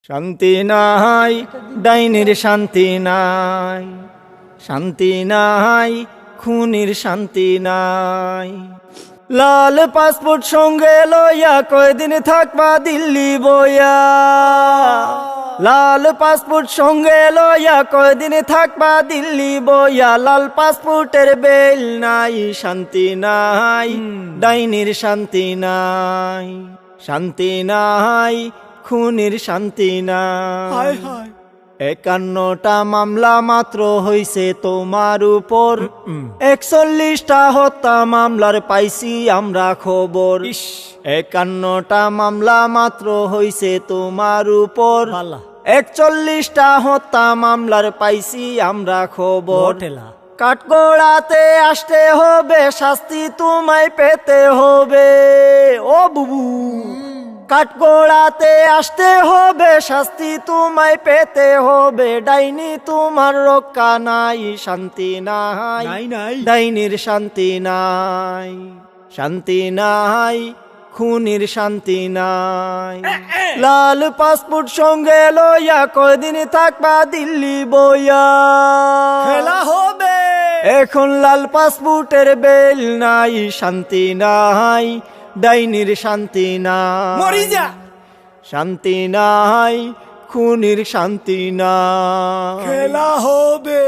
শান্তি নাই, ডাইনির শান্তি নাই, শান্তি নাই, খুনির শান্তি নাই। লাল পাসপোর্ট সঙ্গে লইয়া কয়দিন থাকবা দিল্লি বইয়া, লাল পাসপোর্ট সঙ্গে লইয়া কয়দিন থাকবা দিল্লি বইয়া। লাল পাসপোর্টের বেল নাই, শান্তি নাই, ডাইনির শান্তি নাই, শান্তি নাই, খুনির শান্তি নাই। 51টা মামলা মাত্র হইছে তোমার উপর, 41টা হত্যা মামলার পাইছি আমরা খবর। 51টা মামলা মাত্র হইছে তোমার উপর, 41টা হত্যা মামলার পাইছি আমরা খবর। কাঠগড়াতে আসতে হবে, শাস্তি তোমায় পেতে হবে। ও বুবু, কাঠগড়াতে আসতে হবে, শাস্তি তোমায় পেতে হবে। ডাইনি তোমার রক্ষা নাই, শান্তি নাই, ডাইনির শান্তি নাই, শান্তি নাই, খুনির শান্তি নাই। লাল পাসপোর্ট সঙ্গে লইয়া কয়দিন থাকবা দিল্লি বইয়া, খেলা হবে এখন। লাল পাসপোর্টের বেল নাই, শান্তি নাই, ডাইনির শান্তি নাই, মরি যা, শান্তি নাই, খুনির শান্তি নাই, খেলা হবে।